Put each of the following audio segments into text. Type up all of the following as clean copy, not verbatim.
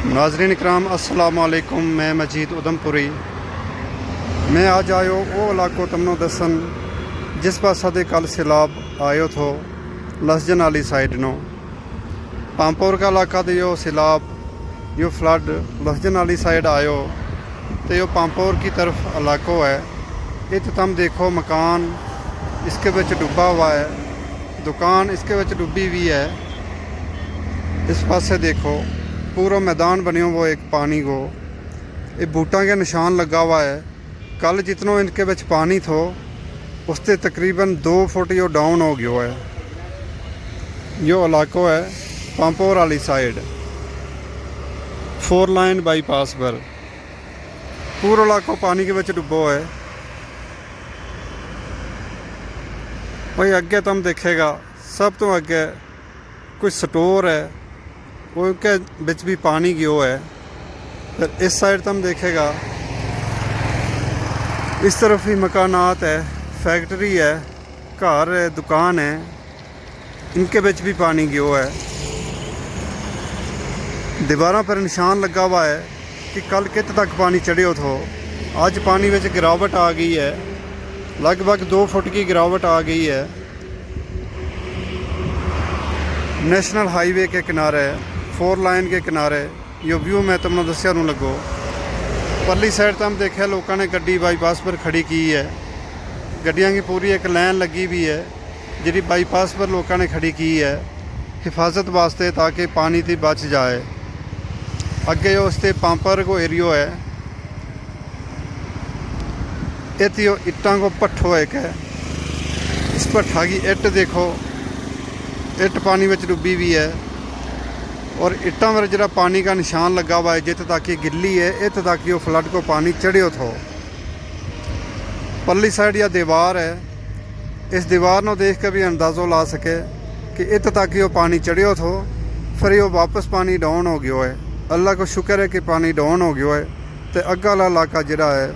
नाजरीन इकराम अस्सलाम वालेकुम। मैं मजीद उधमपुरी। मैं आज आयो वो इलाको तमनो दसन जिस पासा दे कल सैलाब आयो थो लसजन वाली साइड नो पामपोर का इलाका दे यो सैलाब यो फ्लड लसजन वाली साइड आयो तो यो पामपोर की तरफ इलाको है। ये तो तुम देखो मकान इसके विच डूबा हुआ है, दुकान इसके विच डूबी हुई है। इस पासे देखो पूरा मैदान बनियो वो एक पानी को, ये बूटा के निशान लगा हुआ है। कल जितना इनके विच पानी थो उससे तकरीबन 2 फुट यो डाउन हो गयो है। यो इलाको है पामपोर वाली साइड 4 लाइन बाईपास पर पूरा इलाको पानी के विच डुबो है। भाई अगे तुम देखेगा सब तो अगे कुछ स्टोर है उनके बिच भी पानी गयो है। फिर इस साइड तुम देखेगा इस तरफ ही मकानात है, फैक्ट्री है, घर है, दुकान है, इनके बिच भी पानी गयो है। दीवारों पर निशान लगा हुआ है कि कल कित तक पानी चढ़ियो थो। आज पानी में गिरावट आ गई है, लगभग 2 फुट की गिरावट आ गई है। नेशनल हाईवे के किनारे 4 लाइन के किनारे यो व्यू मैं तुमने दसिया नूं लगो। परली साइड तुम देखा लोगों ने गड्डी बाईपास पर खड़ी की है, गड्डियां की पूरी एक लाइन लगी भी है जी बाईपास पर लोगों ने खड़ी की है हिफाजत वास्ते ताकि पानी थी बच जाए। अगे उसते पांपर को एरियो है, इतो इट्टां को भट्ठो एक है। इस भट्ठा की इट देखो, इट पानी में डूबी हुई है और इट्टां पर जरा पानी का निशान लगा हुआ है जित तक गिल्ली है, इत तक वो फ्लड को पानी चढ़ियो थो। परली साइड या दीवार है, इस दीवार को देख के भी अंदाज़ो ला सके कि इत तक वो पानी चढ़ियो थो। फिर वो वापस पानी डाउन हो गयो है। अल्लाह को शुक्र है कि पानी डाउन हो गयो है तो अग्गा वाला इलाका जरा है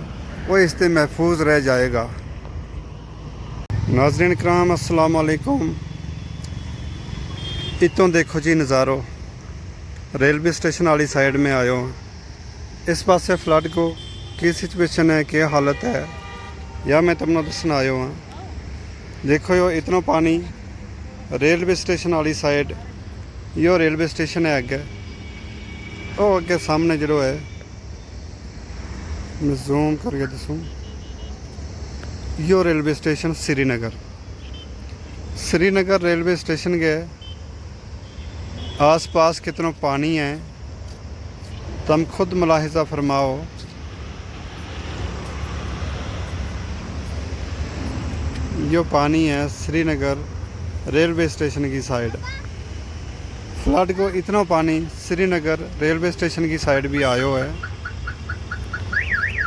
वो इससे महफूज रह जाएगा। नाज़रीन इकराम अस्सलाम वालेकुम। इतों देखो जी नज़ारो रेलवे स्टेशन वाली साइड में आयो। इस पासे फ्लड को की सिचुएशन है, क्या हालत है या मैं तुमने दसन आयो हाँ। देखो यो इतना पानी रेलवे स्टेशन वाली साइड, यो रेलवे स्टेशन है अगे, वो अगे सामने जो है मैं जूम करके दसूँ, यो railway station Srinagar railway station के आस पास कितना पानी है तुम खुद मुलाहिजा फरमाओ। यो पानी है श्रीनगर रेलवे स्टेशन की साइड। फ्लड को इतना पानी श्रीनगर रेलवे स्टेशन की साइड भी आयो है।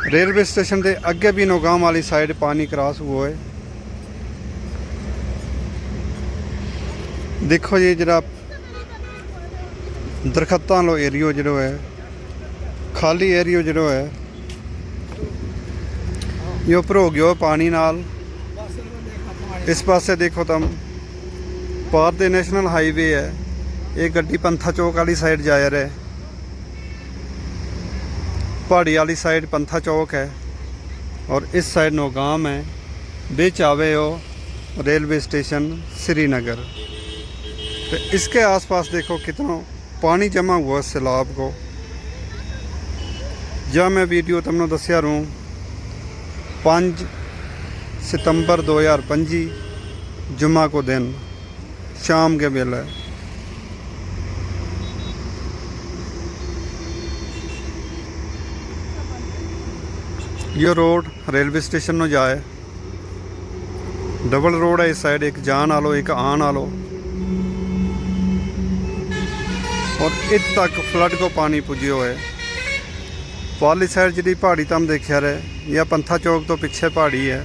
रेलवे स्टेशन के अगे भी नौगाम वाली साइड पानी क्रॉस हुआ है। देखो ये जरा दरख्तों वालो एरियो जो है, खाली एरियो जो है यो भरो गयो पानी नाल। इस पासे देखो तुम पार दे नेशनल हाईवे है, ये गड्डी पंथा चौक वाली साइड जा रहा है, पहाड़ी वाली साइड पंथा चौक है और इस साइड नौगाम है। बीच आवे हो रेलवे स्टेशन श्रीनगर। तो इसके आसपास देखो कितना पानी जमा हुआ सैलाब को। जब मैं वीडियो तुमने दसिया रूँ 5 सितंबर 2025 जुम्मा को दिन शाम के वेले ये रोड रेलवे स्टेशन में जाए, डबल रोड है। इस साइड एक जान आलो एक आन आलो और इत तक फ्लड को पानी पुजियो है। पाली साइड जी पहाड़ी तुम देखा रहे या पंथा चौक तो पीछे पहाड़ी है।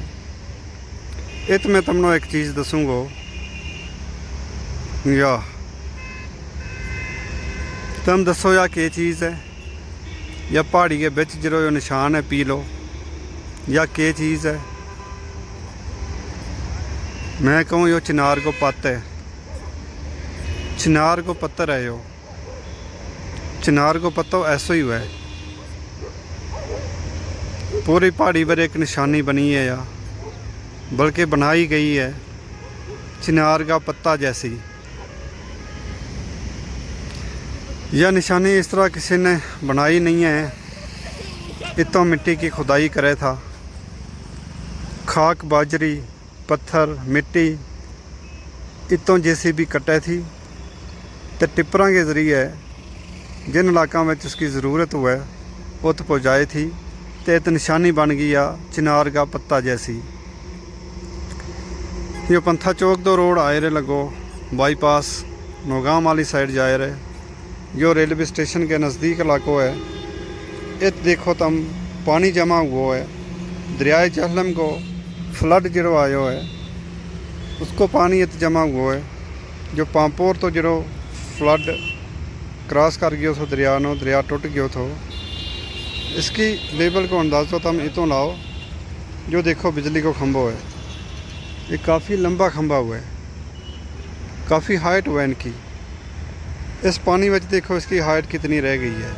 इत मैं तुमने एक चीज़ दसूँगो या तुम दसो या क्या चीज़ है, या पहाड़ी के बिच जो निशान है पी लो या क्या चीज़ है। मैं कहूँ यो चिनार को पत्त है, चिनार को पत्थर है यो। चिनार को पत्ता ऐसा ही हुआ है। पूरी पहाड़ी पर एक निशानी बनी है या बल्कि बनाई गई है चिनार का पत्ता जैसी। यह निशानी इस तरह किसी ने बनाई नहीं है, इतों मिट्टी की खुदाई करे था। खाक बाजरी पत्थर मिट्टी इतों JCB कटे थी तो टिप्परां के जरिए जिन इलाकों में उसकी ज़रूरत हुआ उत पहुँचाई थी तो एक निशानी बन गई आ चिनार का पत्ता जैसी। ये पंथा चौक तो रोड आए रहे लगो बाईपास नौगाम वाली साइड जाए रहे, जो रेलवे स्टेशन के नज़दीक इलाको है। इत देखो तुम पानी जमा हुआ है, दरियाए जहलम को फ्लड जो आयो है उसको पानी इत जमा हुआ है। जो पांपोर तो जो फ्लड क्रॉस कर गयो तो दरिया नो, दरिया टूट गयो तो इसकी लेवल को अंदाज़ा तुम इतों लाओ। जो देखो बिजली को खंभा है, ये काफ़ी लंबा खंभा हुआ है, काफ़ी हाइट हुआ है इनकी। इस पानी में देखो इसकी हाइट कितनी रह गई है।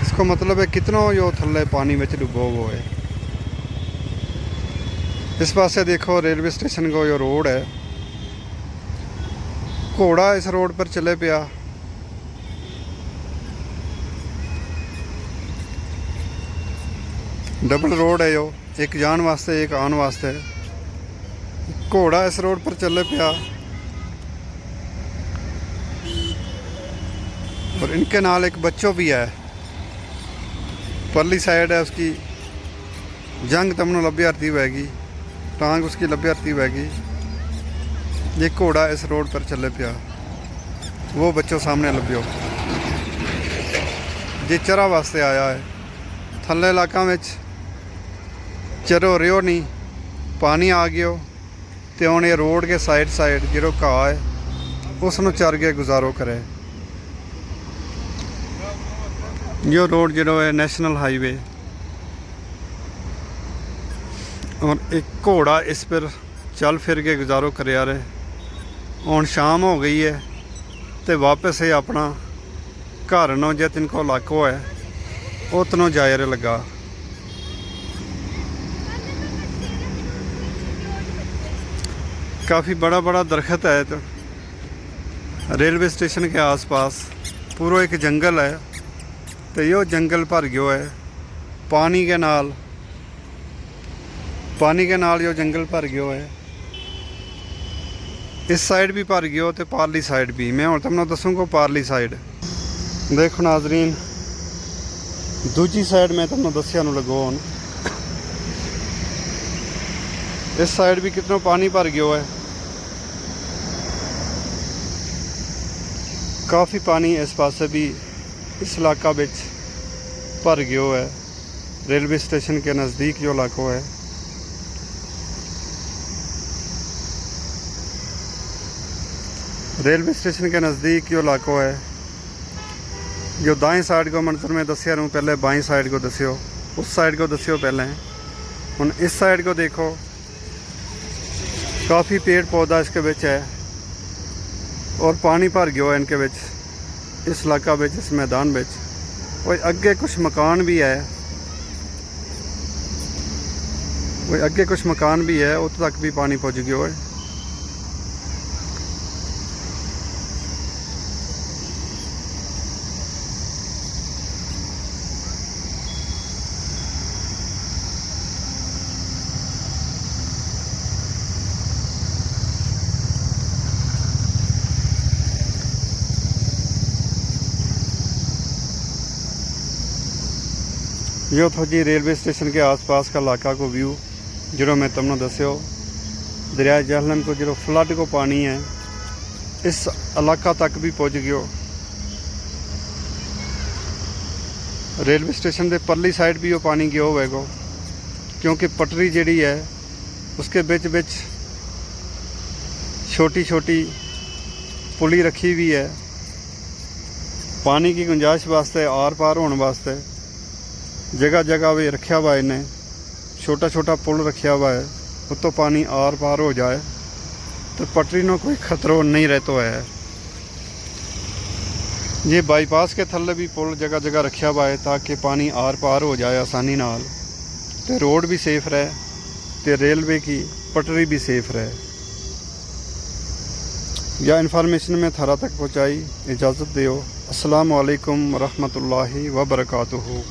इसको मतलब है कितना जो थल्ले पानी में डुबो हुआ है। इस पासे देखो रेलवे स्टेशन को जो रोड है, घोड़ा इस रोड पर चले पिया। डबल रोड है, जो एक जान वास्ते एक आने वास्ते। घोड़ा इस रोड पर चले पिया और इनके नाल एक बच्चों भी है। परली साइड है उसकी जंग तमनो लभ्यार्थी वैगी, टांग उसकी लभ्यार्थी वैगी। ये घोड़ा इस रोड पर चले पिया, वो बच्चों सामने लभ्यो। ये चरा वास्ते आया है। थल्ले इलाका में चरो रियो नहीं, पानी आ गयो तो हुण ये रोड के साइड साइड जो घाह है उसनों चर के गुजारो करे। जो रोड जो है नेशनल हाईवे और एक घोड़ा इस पर चल फिर के गुजारो कर रहे। हुण शाम हो गई है तो वापस ये अपना घर नो जो तिनको इलाको है उतनों जाए लगा। काफ़ी बड़ा बड़ा दरख्त है तो रेलवे स्टेशन के आसपास पूरा एक जंगल है। तो यो जंगल भर गयो है पानी के नाल जो जंगल भर गयो है। इस साइड भी भर गयो तो पारली साइड भी। मैं हुण तुहानूं दसूंगा पारली साइड। देखो नाजरीन, दूजी साइड मैं तुहानूं दस्या नूं लगो। हुण इस साइड भी कितना पानी भर गयो है, काफ़ी पानी इस पासे भी इस इलाका बिच भर गयो है। रेलवे स्टेशन के नज़दीक जो इलाको है। रेलवे स्टेशन के नज़दीक जो इलाको है, जो दाएं साइड को मंजर में दसिया नूं पहले बाएं साइड को दसियो, उस साइड को दसियो पहले। हुण इस साइड को देखो काफ़ी पेड़ पौधा इसके बिच है और पानी भर गया है इनके बिच, इस इलाका बिच, इस मैदान बिच। और अगे कुछ मकान भी है, वो अगे कुछ मकान भी है, उत तक भी पानी पहुँच गया है। यो था जी रेलवे स्टेशन के आसपास का इलाका को व्यू, जो मैं तुमने दस्यो। दरिया जहलम को जो फ्लड को पानी है इस इलाका तक भी पहुँच गयो। रेलवे स्टेशन के परली साइड भी वो पानी गयो होगा, क्योंकि पटरी जी है उसके बिच बिच छोटी छोटी पुली रखी हुई है पानी की गुंजाइश वास्ते, आर पार होने वास्ते। जगह जगह भी रखा हुआ है, इन्हें छोटा छोटा पुल रखा हुआ है, उतो पानी आर पार हो जाए तो पटरी में कोई खतरो नहीं रहता है। ये बाईपास के थल्ले भी पुल जगह जगह रखा हुआ है ताकि पानी आर पार हो जाए आसानी नाल, ते रोड भी सेफ रहे, ते रेलवे की पटरी भी सेफ रहे। यह इन्फॉर्मेशन मैं थारा तक पहुँचाई। इजाज़त दियो। अस्सलाम वालेकुम रहमतुल्लाहि व बरकातुहू।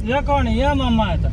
ये कौन है? ये मामा है तो